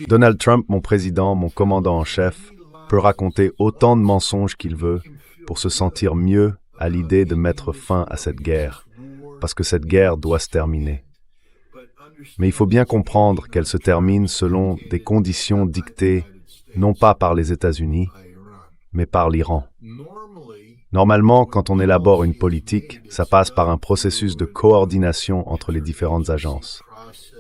Donald Trump, mon président, mon commandant en chef, peut raconter autant de mensonges qu'il veut pour se sentir mieux à l'idée de mettre fin à cette guerre, parce que cette guerre doit se terminer. Mais il faut bien comprendre qu'elle se termine selon des conditions dictées non pas par les États-Unis, mais par l'Iran. Normalement, quand on élabore une politique, ça passe par un processus de coordination entre les différentes agences.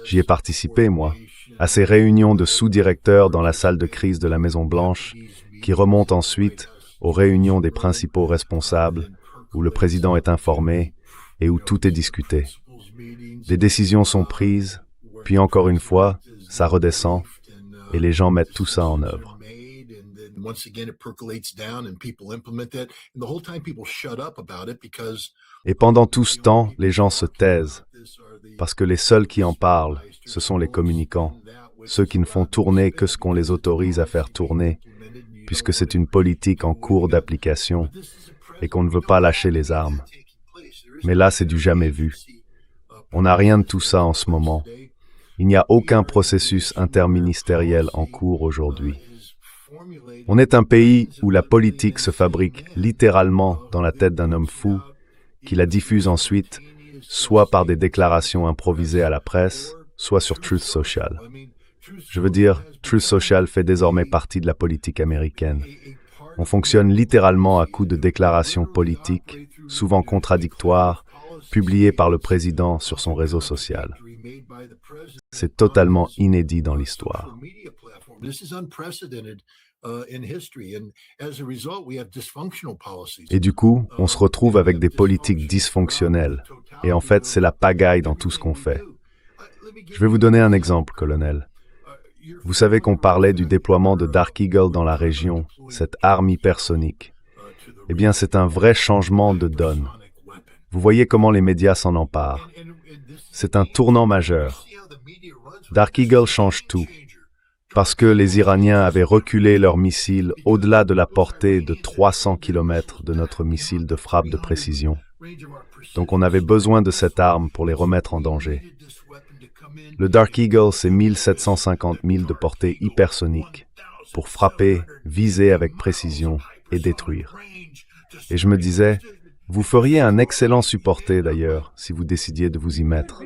J'y ai participé, moi, à ces réunions de sous-directeurs dans la salle de crise de la Maison-Blanche, qui remontent ensuite aux réunions des principaux responsables, où le président est informé et où tout est discuté. Des décisions sont prises, puis encore une fois, ça redescend, et les gens mettent tout ça en œuvre. Et pendant tout ce temps, les gens se taisent, parce que les seuls qui en parlent, ce sont les communicants, ceux qui ne font tourner que ce qu'on les autorise à faire tourner, puisque c'est une politique en cours d'application et qu'on ne veut pas lâcher les armes. Mais là, c'est du jamais vu. On n'a rien de tout ça en ce moment. Il n'y a aucun processus interministériel en cours aujourd'hui. On est un pays où la politique se fabrique littéralement dans la tête d'un homme fou, qui la diffuse ensuite, soit par des déclarations improvisées à la presse, soit sur Truth Social. Je veux dire, Truth Social fait désormais partie de la politique américaine. On fonctionne littéralement à coups de déclarations politiques, souvent contradictoires, publiées par le président sur son réseau social. C'est totalement inédit dans l'histoire. Et du coup, on se retrouve avec des politiques dysfonctionnelles. Et en fait, c'est la pagaille dans tout ce qu'on fait. Je vais vous donner un exemple, colonel. Vous savez qu'on parlait du déploiement de Dark Eagle dans la région, cette arme hypersonique. Eh bien, c'est un vrai changement de donne. Vous voyez comment les médias s'en emparent. C'est un tournant majeur. Dark Eagle change tout. Parce que les Iraniens avaient reculé leurs missiles au-delà de la portée de 300 km de notre missile de frappe de précision. Donc on avait besoin de cette arme pour les remettre en danger. Le Dark Eagle, c'est 1750 milles de portée hypersonique pour frapper, viser avec précision et détruire. Et je me disais, vous feriez un excellent supporter d'ailleurs si vous décidiez de vous y mettre.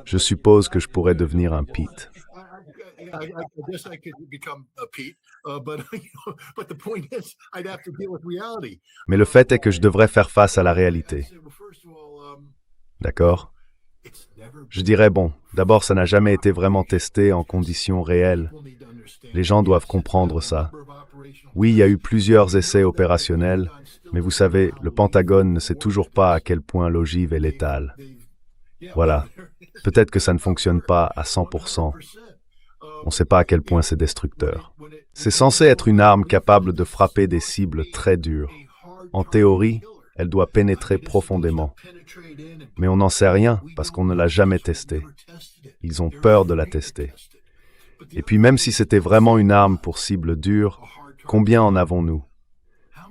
Je suppose que je pourrais devenir un Pete. Mais le fait est que je devrais faire face à la réalité. D'accord? Je dirais, bon, d'abord, ça n'a jamais été vraiment testé en conditions réelles. Les gens doivent comprendre ça. Oui, il y a eu plusieurs essais opérationnels, mais vous savez, le Pentagone ne sait toujours pas à quel point l'ogive est létale. Voilà. Peut-être que ça ne fonctionne pas à 100%. On ne sait pas à quel point c'est destructeur. C'est censé être une arme capable de frapper des cibles très dures. En théorie, elle doit pénétrer profondément. Mais on n'en sait rien parce qu'on ne l'a jamais testée. Ils ont peur de la tester. Et puis même si c'était vraiment une arme pour cible dure, combien en avons-nous?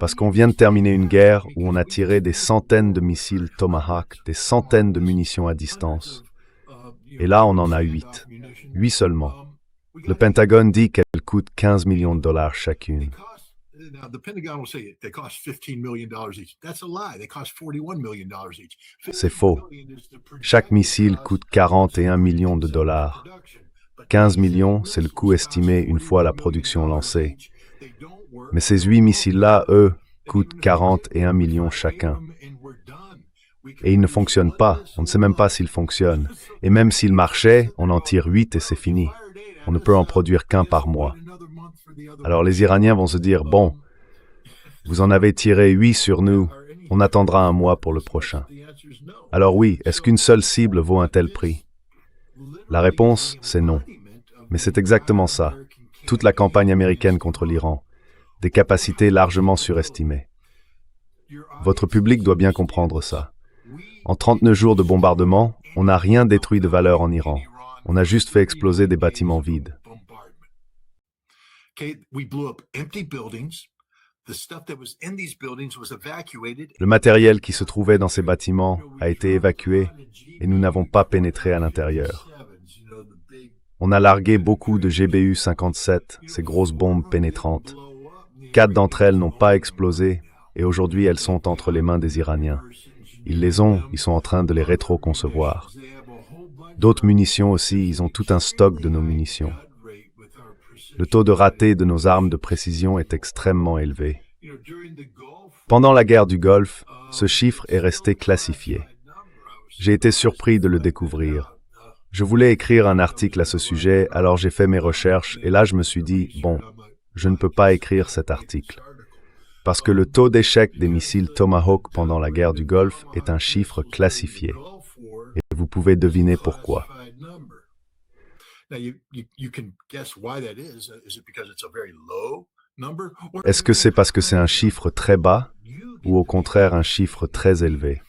Parce qu'on vient de terminer une guerre où on a tiré des centaines de missiles Tomahawk, des centaines de munitions à distance. Et là, on en a 8. 8 seulement. Le Pentagone dit qu'elles coûtent 15 millions de dollars chacune. C'est faux. Chaque missile coûte 41 millions de dollars. 15 millions, c'est le coût estimé une fois la production lancée. Mais ces 8 missiles-là, eux, coûtent 41 millions chacun. Et ils ne fonctionnent pas. On ne sait même pas s'ils fonctionnent. Et même s'ils marchaient, on en tire 8 et c'est fini. On ne peut en produire qu'un par mois. Alors les Iraniens vont se dire, bon, vous en avez tiré 8 sur nous, on attendra un mois pour le prochain. Alors oui, est-ce qu'une seule cible vaut un tel prix? La réponse, c'est non. Mais c'est exactement ça. Toute la campagne américaine contre l'Iran. Des capacités largement surestimées. Votre public doit bien comprendre ça. En 39 jours de bombardement, on n'a rien détruit de valeur en Iran. On a juste fait exploser des bâtiments vides. Le matériel qui se trouvait dans ces bâtiments a été évacué et nous n'avons pas pénétré à l'intérieur. On a largué beaucoup de GBU-57, ces grosses bombes pénétrantes. 4 d'entre elles n'ont pas explosé, et aujourd'hui elles sont entre les mains des Iraniens. Ils les ont, ils sont en train de les rétro-concevoir. D'autres munitions aussi, ils ont tout un stock de nos munitions. Le taux de raté de nos armes de précision est extrêmement élevé. Pendant la guerre du Golfe, ce chiffre est resté classifié. J'ai été surpris de le découvrir. Je voulais écrire un article à ce sujet, alors j'ai fait mes recherches, et là je me suis dit, bon, je ne peux pas écrire cet article. Parce que le taux d'échec des missiles Tomahawk pendant la guerre du Golfe est un chiffre classifié. Et vous pouvez deviner pourquoi. Est-ce que c'est parce que c'est un chiffre très bas, ou au contraire un chiffre très élevé?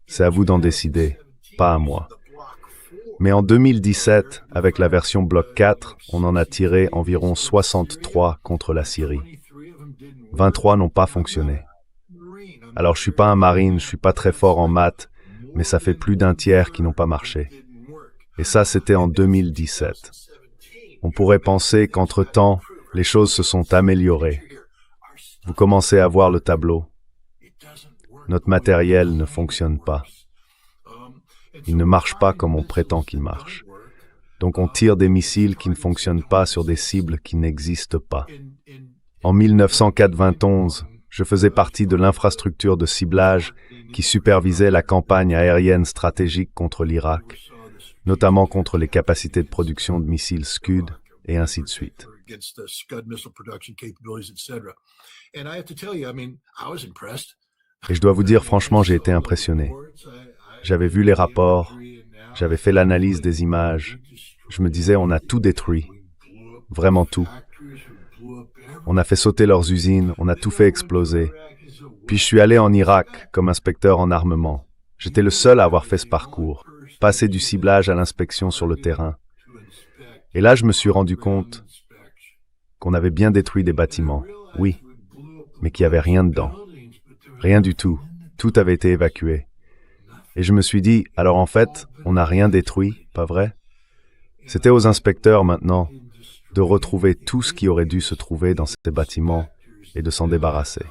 C'est à vous d'en décider, pas à moi. Mais en 2017, avec la version Block 4, on en a tiré environ 63 contre la Syrie. 23 n'ont pas fonctionné. Alors je suis pas un marine, je suis pas très fort en maths, mais ça fait plus d'un tiers qui n'ont pas marché. Et ça, c'était en 2017. On pourrait penser qu'entre-temps, les choses se sont améliorées. Vous commencez à voir le tableau. Notre matériel ne fonctionne pas. Il ne marche pas comme on prétend qu'il marche. Donc on tire des missiles qui ne fonctionnent pas sur des cibles qui n'existent pas. En 1991, je faisais partie de l'infrastructure de ciblage qui supervisait la campagne aérienne stratégique contre l'Irak, notamment contre les capacités de production de missiles Scud, et ainsi de suite. Et je dois vous dire, franchement, j'ai été impressionné. J'avais vu les rapports, j'avais fait l'analyse des images. Je me disais, on a tout détruit, vraiment tout. On a fait sauter leurs usines, on a tout fait exploser. Puis je suis allé en Irak comme inspecteur en armement. J'étais le seul à avoir fait ce parcours, passer du ciblage à l'inspection sur le terrain. Et là, je me suis rendu compte qu'on avait bien détruit des bâtiments, oui, mais qu'il n'y avait rien dedans. Rien du tout. Tout avait été évacué. Et je me suis dit, alors en fait, on n'a rien détruit, pas vrai? C'était aux inspecteurs maintenant de retrouver tout ce qui aurait dû se trouver dans ces bâtiments et de s'en débarrasser.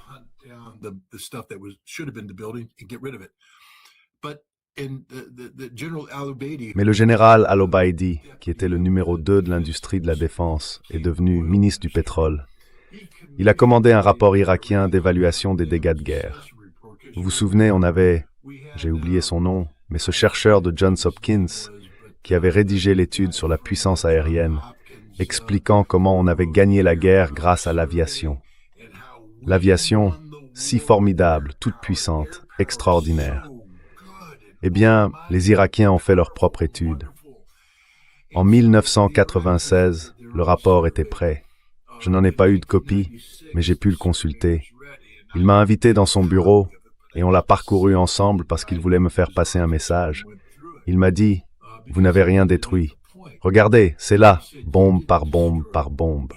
Mais le général Al-Obaidi, qui était le numéro 2 de l'industrie de la défense, est devenu ministre du pétrole. Il a commandé un rapport irakien d'évaluation des dégâts de guerre. Vous vous souvenez, on avait, j'ai oublié son nom, mais ce chercheur de Johns Hopkins qui avait rédigé l'étude sur la puissance aérienne, expliquant comment on avait gagné la guerre grâce à l'aviation. L'aviation, si formidable, toute puissante, extraordinaire. Eh bien, les Irakiens ont fait leur propre étude. En 1996, le rapport était prêt. Je n'en ai pas eu de copie, mais j'ai pu le consulter. Il m'a invité dans son bureau et on l'a parcouru ensemble parce qu'il voulait me faire passer un message. Il m'a dit, « Vous n'avez rien détruit. Regardez, c'est là, bombe par bombe par bombe. »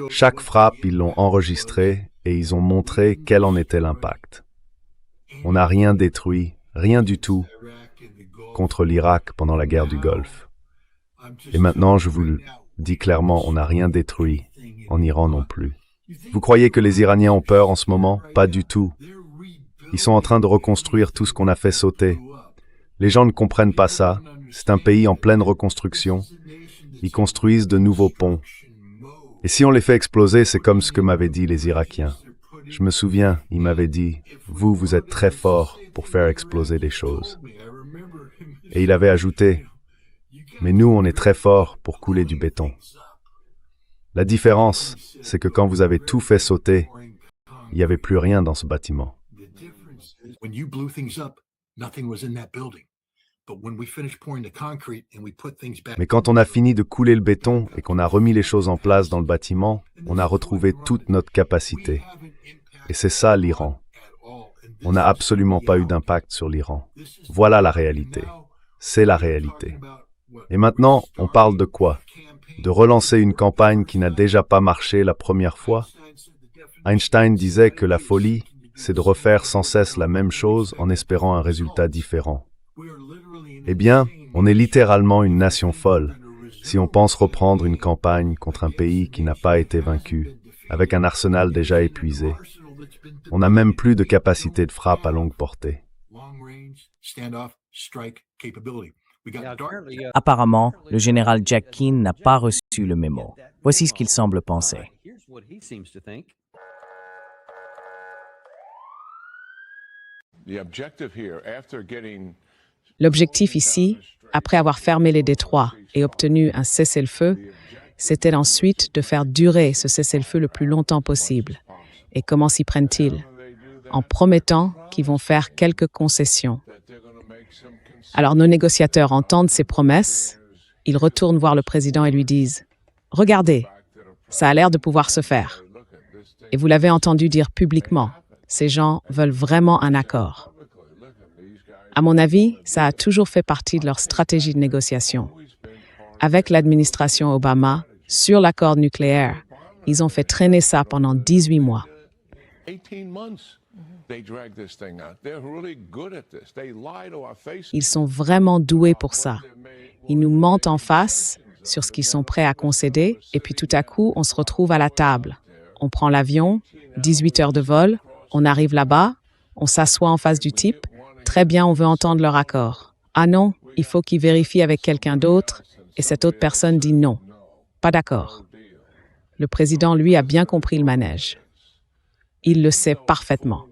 Chaque frappe, ils l'ont enregistré et ils ont montré quel en était l'impact. On n'a rien détruit, rien du tout, contre l'Irak pendant la guerre du Golfe. Et maintenant, je vous le dis clairement, on n'a rien détruit, en Iran non plus. Vous croyez que les Iraniens ont peur en ce moment? Pas du tout. Ils sont en train de reconstruire tout ce qu'on a fait sauter. Les gens ne comprennent pas ça. C'est un pays en pleine reconstruction. Ils construisent de nouveaux ponts. Et si on les fait exploser, c'est comme ce que m'avaient dit les Irakiens. Je me souviens, ils m'avaient dit, « Vous êtes très forts pour faire exploser des choses. » Et il avait ajouté, « Mais nous, on est très forts pour couler du béton. » La différence, c'est que quand vous avez tout fait sauter, il n'y avait plus rien dans ce bâtiment. Mais quand on a fini de couler le béton et qu'on a remis les choses en place dans le bâtiment, on a retrouvé toute notre capacité. Et c'est ça l'Iran. On n'a absolument pas eu d'impact sur l'Iran. Voilà la réalité. C'est la réalité. Et maintenant, on parle de quoi? De relancer une campagne qui n'a déjà pas marché la première fois? Einstein disait que la folie, c'est de refaire sans cesse la même chose en espérant un résultat différent. Eh bien, on est littéralement une nation folle si on pense reprendre une campagne contre un pays qui n'a pas été vaincu, avec un arsenal déjà épuisé. On n'a même plus de capacité de frappe à longue portée. Apparemment, le général Jack Keane n'a pas reçu le mémo. Voici ce qu'il semble penser. L'objectif ici, après avoir fermé les détroits et obtenu un cessez-le-feu, c'était ensuite de faire durer ce cessez-le-feu le plus longtemps possible. Et comment s'y prennent-ils? En promettant qu'ils vont faire quelques concessions. Alors nos négociateurs entendent ces promesses, ils retournent voir le président et lui disent « Regardez, ça a l'air de pouvoir se faire. » Et vous l'avez entendu dire publiquement, ces gens veulent vraiment un accord. À mon avis, ça a toujours fait partie de leur stratégie de négociation. Avec l'administration Obama, sur l'accord nucléaire, ils ont fait traîner ça pendant 18 mois. Ils sont vraiment doués pour ça. Ils nous mentent en face sur ce qu'ils sont prêts à concéder, et puis tout à coup, on se retrouve à la table. On prend l'avion, 18 heures de vol, on arrive là-bas, on s'assoit en face du type. Très bien, on veut entendre leur accord. Ah non, il faut qu'ils vérifient avec quelqu'un d'autre, et cette autre personne dit non. Pas d'accord. Le président, lui, a bien compris le manège. Il le sait parfaitement.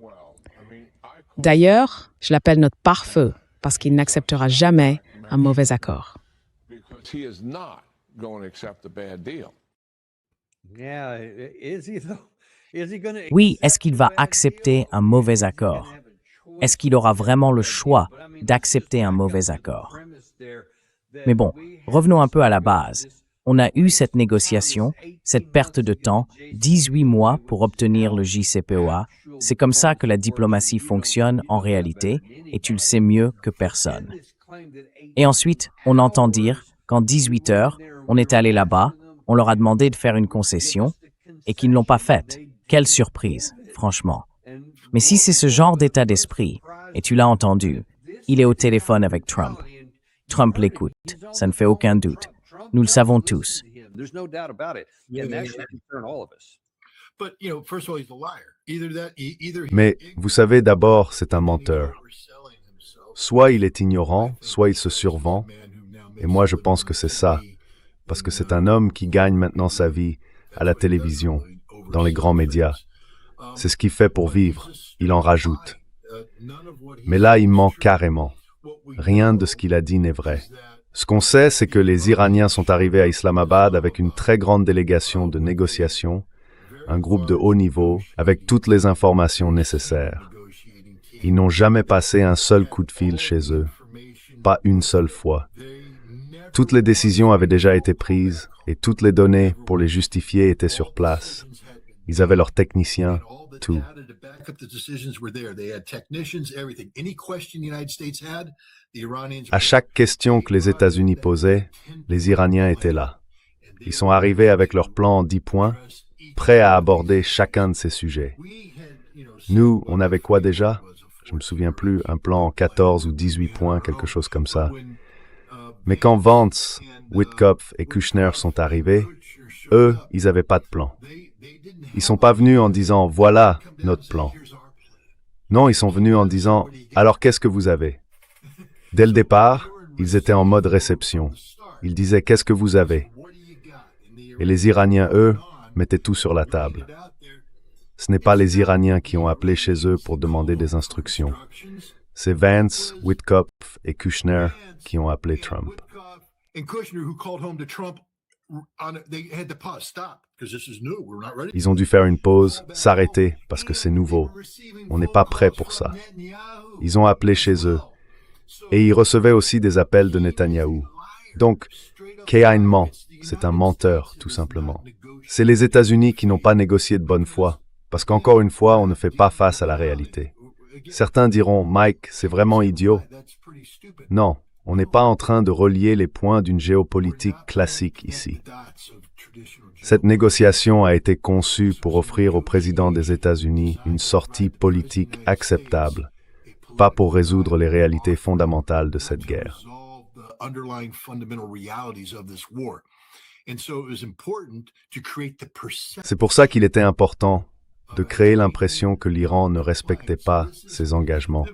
D'ailleurs, je l'appelle notre pare-feu, parce qu'il n'acceptera jamais un mauvais accord. Oui, est-ce qu'il va accepter un mauvais accord? Est-ce qu'il aura vraiment le choix d'accepter un mauvais accord? Mais bon, revenons un peu à la base. On a eu cette négociation, cette perte de temps, 18 mois pour obtenir le JCPOA. C'est comme ça que la diplomatie fonctionne en réalité, et tu le sais mieux que personne. Et ensuite, on entend dire qu'en 18 heures, on est allé là-bas, on leur a demandé de faire une concession, et qu'ils ne l'ont pas faite. Quelle surprise, franchement. Mais si c'est ce genre d'état d'esprit, et tu l'as entendu, il est au téléphone avec Trump. Trump l'écoute, ça ne fait aucun doute. Nous le savons tous. Mais vous savez, d'abord, c'est un menteur. Soit il est ignorant, soit il se survend. Et moi, je pense que c'est ça. Parce que c'est un homme qui gagne maintenant sa vie à la télévision, dans les grands médias. C'est ce qu'il fait pour vivre. Il en rajoute. Mais là, il ment carrément. Rien de ce qu'il a dit n'est vrai. Ce qu'on sait, c'est que les Iraniens sont arrivés à Islamabad avec une très grande délégation de négociation, un groupe de haut niveau, avec toutes les informations nécessaires. Ils n'ont jamais passé un seul coup de fil chez eux, pas une seule fois. Toutes les décisions avaient déjà été prises et toutes les données pour les justifier étaient sur place. Ils avaient leurs techniciens, tout. À chaque question que les États-Unis posaient, les Iraniens étaient là. Ils sont arrivés avec leur plan en 10 points, prêts à aborder chacun de ces sujets. Nous, on avait quoi déjà? Je ne me souviens plus, un plan en 14 ou 18 points, quelque chose comme ça. Mais quand Vance, Witkoff et Kushner sont arrivés, eux, ils n'avaient pas de plan. Ils sont pas venus en disant « Voilà notre plan ». Non, ils sont venus en disant « Alors qu'est-ce que vous avez ?» Dès le départ, ils étaient en mode réception. Ils disaient « Qu'est-ce que vous avez ?» Et les Iraniens, eux, mettaient tout sur la table. Ce n'est pas les Iraniens qui ont appelé chez eux pour demander des instructions. C'est Vance, Witkoff et Kushner qui ont appelé Trump. Ils ont dû faire une pause, s'arrêter, parce que c'est nouveau. On n'est pas prêt pour ça. Ils ont appelé chez eux. Et ils recevaient aussi des appels de Netanyahou. Donc, Keane ment. C'est un menteur, tout simplement. C'est les États-Unis qui n'ont pas négocié de bonne foi, parce qu'encore une fois, on ne fait pas face à la réalité. Certains diront, Mike, c'est vraiment idiot. Non, On n'est pas en train de relier les points d'une géopolitique classique ici. Cette négociation a été conçue pour offrir au président des États-Unis une sortie politique acceptable, pas pour résoudre les réalités fondamentales de cette guerre. C'est pour ça qu'il était important de créer l'impression que l'Iran ne respectait pas ses engagements.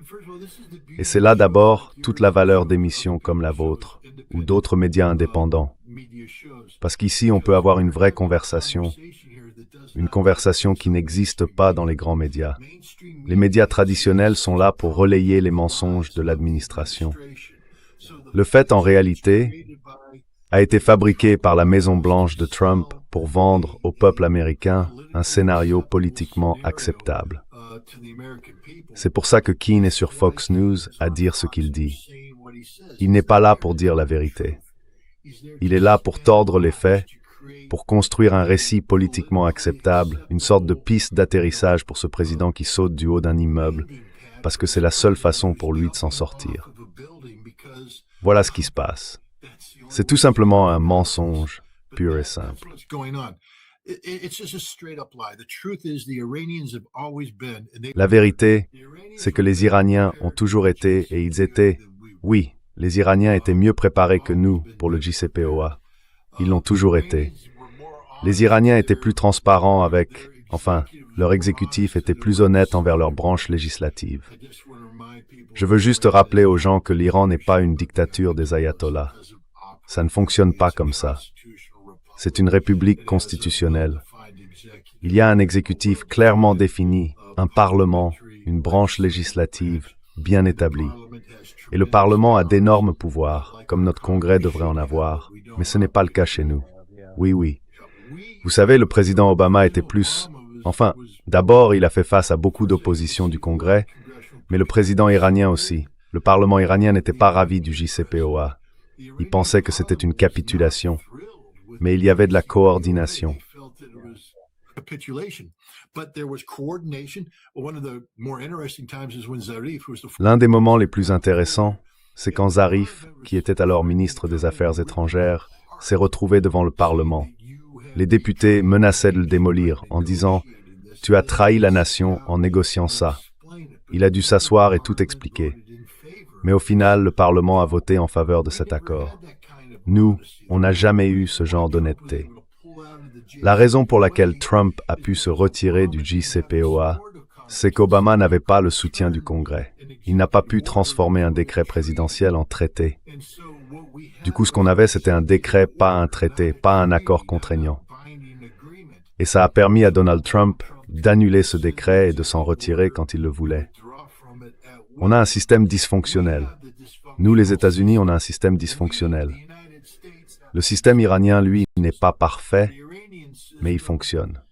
Et c'est là d'abord toute la valeur d'émissions comme la vôtre ou d'autres médias indépendants. Parce qu'ici, on peut avoir une vraie conversation, une conversation qui n'existe pas dans les grands médias. Les médias traditionnels sont là pour relayer les mensonges de l'administration. Le fait, en réalité, a été fabriqué par la Maison-Blanche de Trump pour vendre au peuple américain un scénario politiquement acceptable. C'est pour ça que Keane est sur Fox News à dire ce qu'il dit. Il n'est pas là pour dire la vérité. Il est là pour tordre les faits, pour construire un récit politiquement acceptable, une sorte de piste d'atterrissage pour ce président qui saute du haut d'un immeuble, parce que c'est la seule façon pour lui de s'en sortir. Voilà ce qui se passe. C'est tout simplement un mensonge pur et simple. La vérité, c'est que les Iraniens ont toujours été, et ils étaient, oui, les Iraniens étaient mieux préparés que nous pour le JCPOA. Ils l'ont toujours été. Les Iraniens étaient plus transparents leur exécutif était plus honnête envers leur branche législative. Je veux juste rappeler aux gens que l'Iran n'est pas une dictature des ayatollahs. Ça ne fonctionne pas comme ça. C'est une république constitutionnelle. Il y a un exécutif clairement défini, un parlement, une branche législative bien établie. Et le Parlement a d'énormes pouvoirs, comme notre Congrès devrait en avoir, mais ce n'est pas le cas chez nous. Oui. Vous savez, le président Obama était d'abord, il a fait face à beaucoup d'opposition du Congrès, mais le président iranien aussi. Le Parlement iranien n'était pas ravi du JCPOA. Il pensait que c'était une capitulation, mais il y avait de la coordination. L'un des moments les plus intéressants, c'est quand Zarif, qui était alors ministre des Affaires étrangères, s'est retrouvé devant le Parlement. Les députés menaçaient de le démolir en disant « Tu as trahi la nation en négociant ça ». Il a dû s'asseoir et tout expliquer. Mais au final, le Parlement a voté en faveur de cet accord. Nous, on n'a jamais eu ce genre d'honnêteté. La raison pour laquelle Trump a pu se retirer du JCPOA, c'est qu'Obama n'avait pas le soutien du Congrès. Il n'a pas pu transformer un décret présidentiel en traité. Du coup, ce qu'on avait, c'était un décret, pas un traité, pas un accord contraignant. Et ça a permis à Donald Trump d'annuler ce décret et de s'en retirer quand il le voulait. On a un système dysfonctionnel. Nous, les États-Unis, on a un système dysfonctionnel. Le système iranien, lui, n'est pas parfait, mais il fonctionne.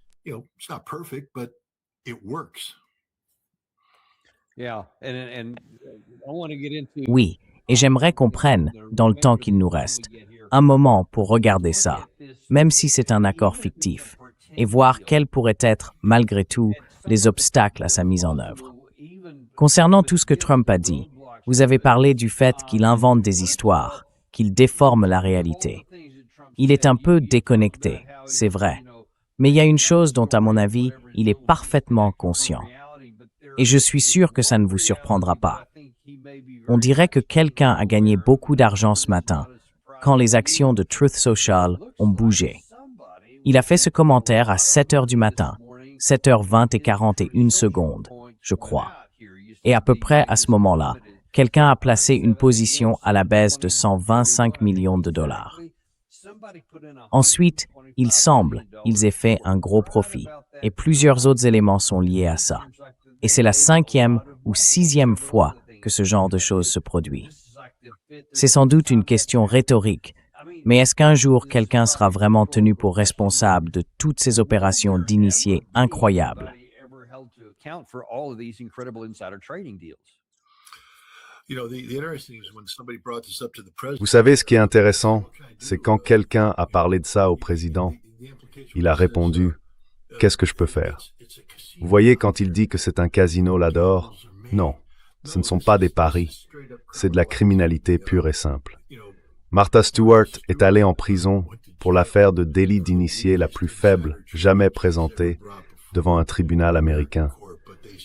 Oui, et j'aimerais qu'on prenne, dans le temps qu'il nous reste, un moment pour regarder ça, même si c'est un accord fictif, et voir quels pourraient être, malgré tout, les obstacles à sa mise en œuvre. Concernant tout ce que Trump a dit, vous avez parlé du fait qu'il invente des histoires, qu'il déforme la réalité. Il est un peu déconnecté, c'est vrai. Mais il y a une chose dont, à mon avis, il est parfaitement conscient. Et je suis sûr que ça ne vous surprendra pas. On dirait que quelqu'un a gagné beaucoup d'argent ce matin, quand les actions de Truth Social ont bougé. Il a fait ce commentaire à 7 heures du matin, 7h20 et 41 secondes, je crois. Et à peu près à ce moment-là, quelqu'un a placé une position à la baisse de 125 millions de dollars. Ensuite, il semble qu'ils aient fait un gros profit, et plusieurs autres éléments sont liés à ça. Et c'est la 5e ou 6e fois que ce genre de choses se produit. C'est sans doute une question rhétorique, mais est-ce qu'un jour quelqu'un sera vraiment tenu pour responsable de toutes ces opérations d'initiés incroyables? Vous savez, ce qui est intéressant, c'est quand quelqu'un a parlé de ça au président, il a répondu « Qu'est-ce que je peux faire ?» Vous voyez, quand il dit que c'est un casino là dehors, non. ce ne sont pas des paris, c'est de la criminalité pure et simple. Martha Stewart est allée en prison pour l'affaire de délit d'initié la plus faible jamais présentée devant un tribunal américain.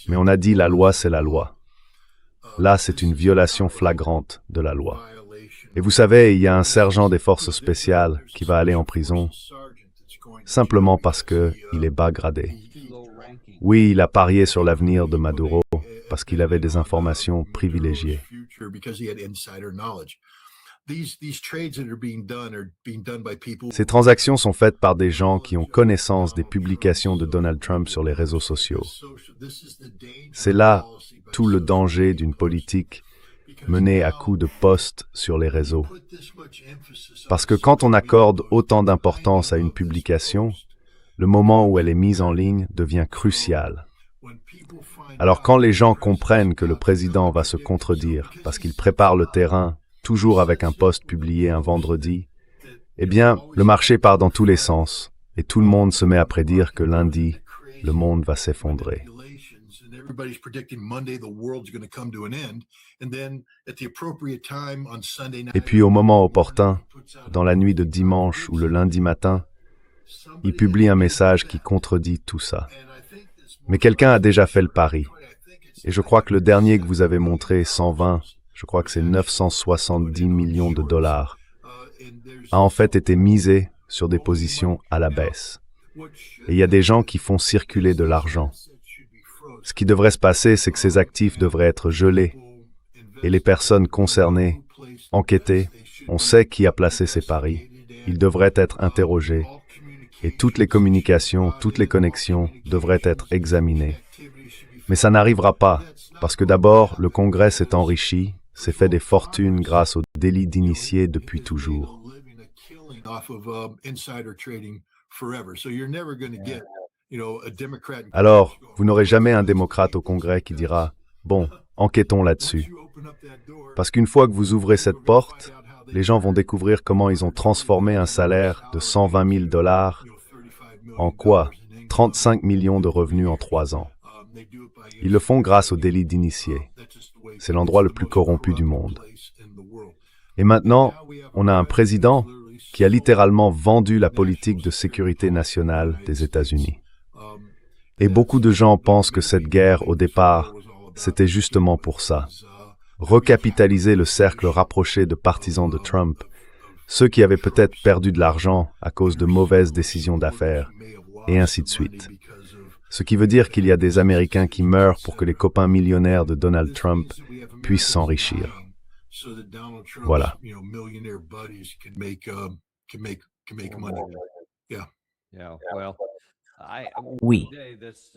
Mais on a dit la loi, c'est la loi. Là, c'est une violation flagrante de la loi. Et vous savez, il y a un sergent des forces spéciales qui va aller en prison simplement parce qu'il est bas gradé. Oui, il a parié sur l'avenir de Maduro parce qu'il avait des informations privilégiées. Ces transactions sont faites par des gens qui ont connaissance des publications de Donald Trump sur les réseaux sociaux. C'est là tout le danger d'une politique menée à coups de posts sur les réseaux. Parce que quand on accorde autant d'importance à une publication, le moment où elle est mise en ligne devient crucial. Alors quand les gens comprennent que le président va se contredire parce qu'il prépare le terrain toujours avec un post publié un vendredi, eh bien, le marché part dans tous les sens et tout le monde se met à prédire que lundi, le monde va s'effondrer. Et puis au moment opportun, dans la nuit de dimanche ou le lundi matin, il publie un message qui contredit tout ça. Mais quelqu'un a déjà fait le pari. Et je crois que le dernier que vous avez montré, 120, je crois que c'est 970 millions de dollars, a en fait été misé sur des positions à la baisse. Et il y a des gens qui font circuler de l'argent. Ce qui devrait se passer, c'est que ces actifs devraient être gelés. Et les personnes concernées, enquêtées, on sait qui a placé ces paris. Ils devraient être interrogés. Et toutes les communications, toutes les connexions devraient être examinées. Mais ça n'arrivera pas, parce que d'abord, le Congrès s'est enrichi, s'est fait des fortunes grâce au délit d'initié depuis toujours. Alors, vous n'aurez jamais un démocrate au Congrès qui dira « Bon, enquêtons là-dessus ». Parce qu'une fois que vous ouvrez cette porte, les gens vont découvrir comment ils ont transformé un salaire de 120 000 dollars en quoi? 35 millions de revenus en 3 ans. Ils le font grâce au délit d'initié. C'est l'endroit le plus corrompu du monde. Et maintenant, on a un président qui a littéralement vendu la politique de sécurité nationale des États-Unis. Et beaucoup de gens pensent que cette guerre, au départ, c'était justement pour ça. Recapitaliser le cercle rapproché de partisans de Trump, ceux qui avaient peut-être perdu de l'argent à cause de mauvaises décisions d'affaires, et ainsi de suite. Ce qui veut dire qu'il y a des Américains qui meurent pour que les copains millionnaires de Donald Trump puissent s'enrichir. Voilà. Oui.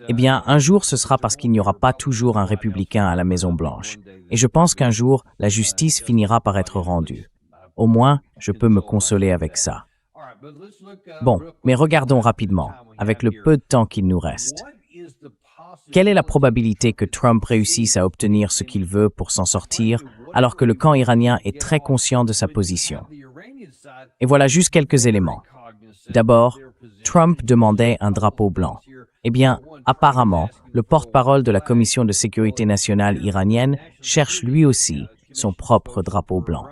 Eh bien, un jour, ce sera parce qu'il n'y aura pas toujours un républicain à la Maison-Blanche. Et je pense qu'un jour, la justice finira par être rendue. Au moins, je peux me consoler avec ça. Bon, mais regardons rapidement, avec le peu de temps qu'il nous reste. Quelle est la probabilité que Trump réussisse à obtenir ce qu'il veut pour s'en sortir, alors que le camp iranien est très conscient de sa position? Et voilà juste quelques éléments. D'abord, Trump demandait un drapeau blanc. Eh bien, apparemment, le porte-parole de la Commission de sécurité nationale iranienne cherche lui aussi son propre drapeau blanc.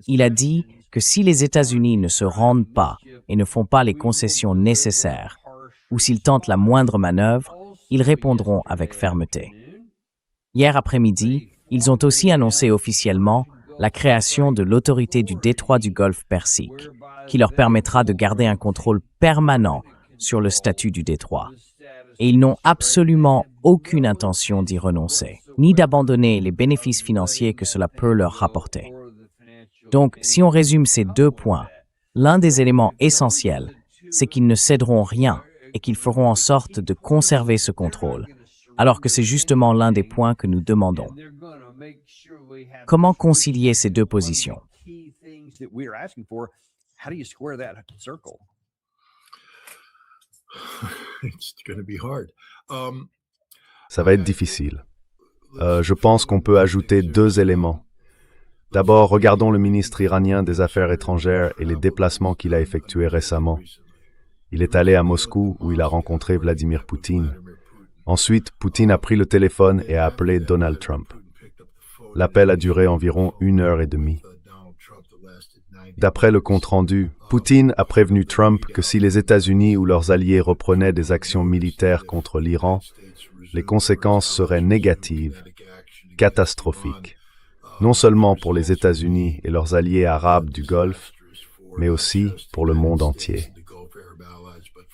Il a dit que si les États-Unis ne se rendent pas et ne font pas les concessions nécessaires, ou s'ils tentent la moindre manœuvre, ils répondront avec fermeté. Hier après-midi, ils ont aussi annoncé officiellement la création de l'autorité du détroit du Golfe Persique, qui leur permettra de garder un contrôle permanent sur le statut du détroit. Et ils n'ont absolument aucune intention d'y renoncer, ni d'abandonner les bénéfices financiers que cela peut leur rapporter. Donc, si on résume ces 2 points, l'un des éléments essentiels, c'est qu'ils ne céderont rien et qu'ils feront en sorte de conserver ce contrôle, alors que c'est justement l'un des points que nous demandons. Comment concilier ces 2 positions? Ça va être difficile. Je pense qu'on peut ajouter 2 éléments. D'abord, regardons le ministre iranien des Affaires étrangères et les déplacements qu'il a effectués récemment. Il est allé à Moscou où il a rencontré Vladimir Poutine. Ensuite, Poutine a pris le téléphone et a appelé Donald Trump. L'appel a duré environ 1h30. D'après le compte-rendu, Poutine a prévenu Trump que si les États-Unis ou leurs alliés reprenaient des actions militaires contre l'Iran, les conséquences seraient négatives, catastrophiques, non seulement pour les États-Unis et leurs alliés arabes du Golfe, mais aussi pour le monde entier.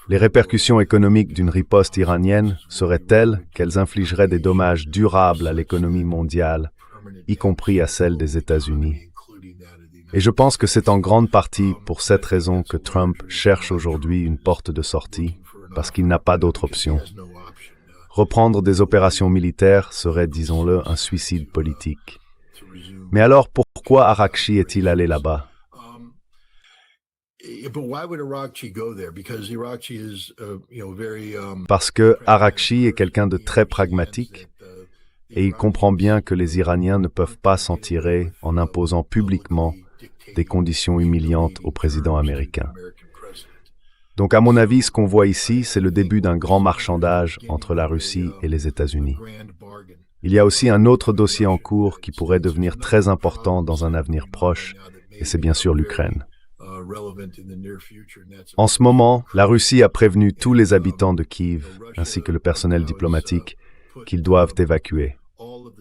Les répercussions économiques d'une riposte iranienne seraient telles qu'elles infligeraient des dommages durables à l'économie mondiale, y compris à celle des États-Unis. Et je pense que c'est en grande partie pour cette raison que Trump cherche aujourd'hui une porte de sortie, parce qu'il n'a pas d'autre option. Reprendre des opérations militaires serait, disons-le, un suicide politique. Mais alors pourquoi Arakchi est-il allé là-bas? Parce que Arakchi est quelqu'un de très pragmatique et il comprend bien que les Iraniens ne peuvent pas s'en tirer en imposant publiquement des conditions humiliantes au président américain. Donc à mon avis, ce qu'on voit ici, c'est le début d'un grand marchandage entre la Russie et les États-Unis. Il y a aussi un autre dossier en cours qui pourrait devenir très important dans un avenir proche, et c'est bien sûr l'Ukraine. En ce moment, la Russie a prévenu tous les habitants de Kiev, ainsi que le personnel diplomatique, qu'ils doivent évacuer.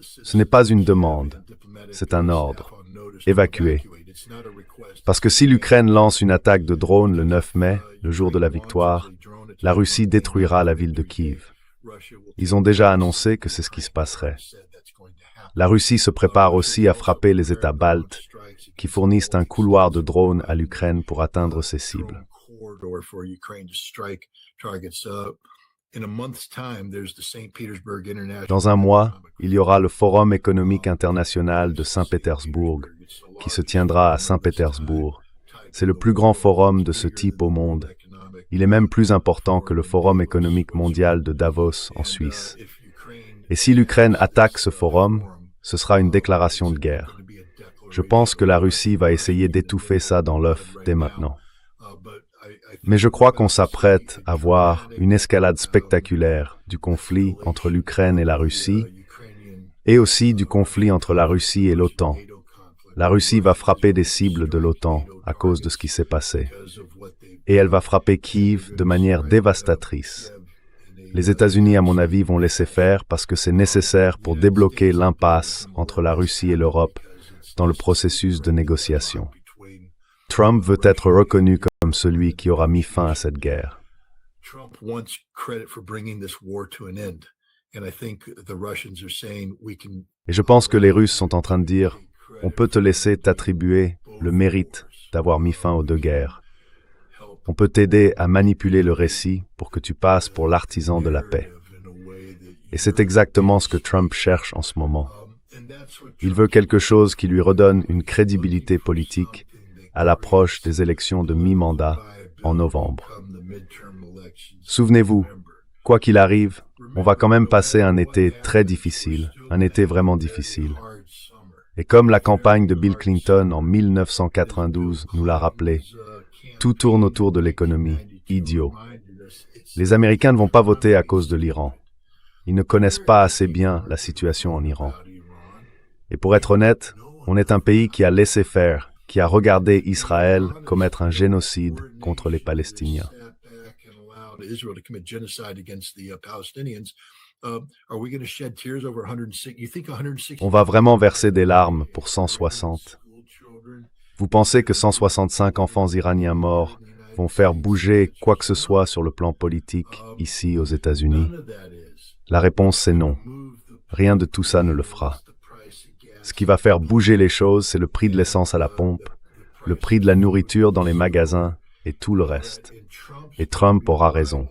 Ce n'est pas une demande, c'est un ordre. Évacuer. Parce que si l'Ukraine lance une attaque de drone le 9 mai, le jour de la victoire, la Russie détruira la ville de Kiev. Ils ont déjà annoncé que c'est ce qui se passerait. La Russie se prépare aussi à frapper les États baltes, qui fournissent un couloir de drones à l'Ukraine pour atteindre ses cibles. Dans un mois, il y aura le Forum économique international de Saint-Pétersbourg, qui se tiendra à Saint-Pétersbourg. C'est le plus grand forum de ce type au monde. Il est même plus important que le Forum économique mondial de Davos en Suisse. Et si l'Ukraine attaque ce forum, ce sera une déclaration de guerre. Je pense que la Russie va essayer d'étouffer ça dans l'œuf dès maintenant. Mais je crois qu'on s'apprête à voir une escalade spectaculaire du conflit entre l'Ukraine et la Russie, et aussi du conflit entre la Russie et l'OTAN. La Russie va frapper des cibles de l'OTAN à cause de ce qui s'est passé. Et elle va frapper Kiev de manière dévastatrice. Les États-Unis, à mon avis, vont laisser faire parce que c'est nécessaire pour débloquer l'impasse entre la Russie et l'Europe dans le processus de négociation. Trump veut être reconnu comme celui qui aura mis fin à cette guerre. Et je pense que les Russes sont en train de dire « On peut te laisser t'attribuer le mérite d'avoir mis fin aux deux guerres. On peut t'aider à manipuler le récit pour que tu passes pour l'artisan de la paix. » Et c'est exactement ce que Trump cherche en ce moment. Il veut quelque chose qui lui redonne une crédibilité politique à l'approche des élections de mi-mandat en novembre. Souvenez-vous, quoi qu'il arrive, on va quand même passer un été très difficile, un été vraiment difficile. Et comme la campagne de Bill Clinton en 1992 nous l'a rappelé, tout tourne autour de l'économie, idiot. Les Américains ne vont pas voter à cause de l'Iran. Ils ne connaissent pas assez bien la situation en Iran. Et pour être honnête, on est un pays qui a laissé faire, qui a regardé Israël commettre un génocide contre les Palestiniens. On va vraiment verser des larmes pour 160. Vous pensez que 165 enfants iraniens morts vont faire bouger quoi que ce soit sur le plan politique ici aux États-Unis? La réponse c'est non. Rien de tout ça ne le fera. Ce qui va faire bouger les choses, c'est le prix de l'essence à la pompe, le prix de la nourriture dans les magasins et tout le reste. Et Trump aura raison.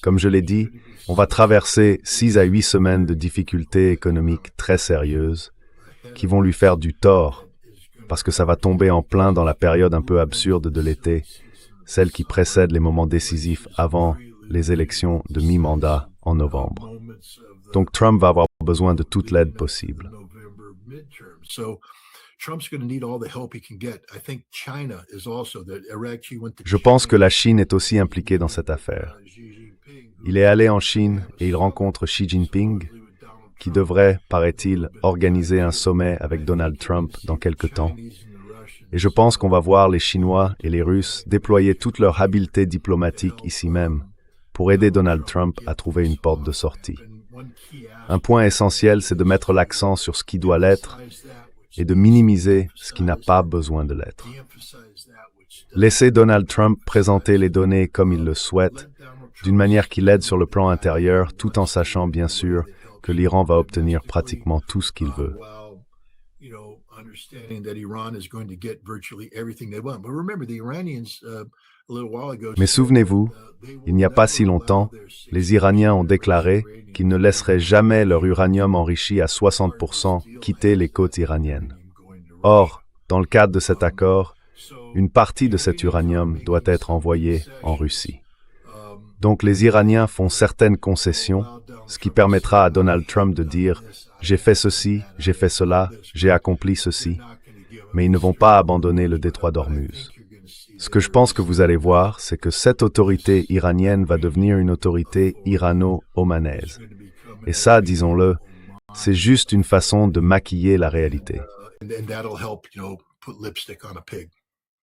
Comme je l'ai dit, on va traverser 6 à 8 semaines de difficultés économiques très sérieuses qui vont lui faire du tort, parce que ça va tomber en plein dans la période un peu absurde de l'été, celle qui précède les moments décisifs avant les élections de mi-mandat en novembre. Donc Trump va avoir besoin de toute l'aide possible. Je pense que la Chine est aussi impliquée dans cette affaire. Il est allé en Chine et il rencontre Xi Jinping, qui devrait, paraît-il, organiser un sommet avec Donald Trump dans quelque temps. Et je pense qu'on va voir les Chinois et les Russes déployer toute leur habileté diplomatique ici même pour aider Donald Trump à trouver une porte de sortie. Un point essentiel, c'est de mettre l'accent sur ce qui doit l'être et de minimiser ce qui n'a pas besoin de l'être. Laissez Donald Trump présenter les données comme il le souhaite, d'une manière qui l'aide sur le plan intérieur, tout en sachant bien sûr que l'Iran va obtenir pratiquement tout ce qu'il veut. Mais souvenez-vous, il n'y a pas si longtemps, les Iraniens ont déclaré qu'ils ne laisseraient jamais leur uranium enrichi à 60% quitter les côtes iraniennes. Or, dans le cadre de cet accord, une partie de cet uranium doit être envoyée en Russie. Donc les Iraniens font certaines concessions, ce qui permettra à Donald Trump de dire « j'ai fait ceci, j'ai fait cela, j'ai accompli ceci », mais ils ne vont pas abandonner le détroit d'Ormuz. Ce que je pense que vous allez voir, c'est que cette autorité iranienne va devenir une autorité irano-omanaise. Et ça, disons-le, c'est juste une façon de maquiller la réalité.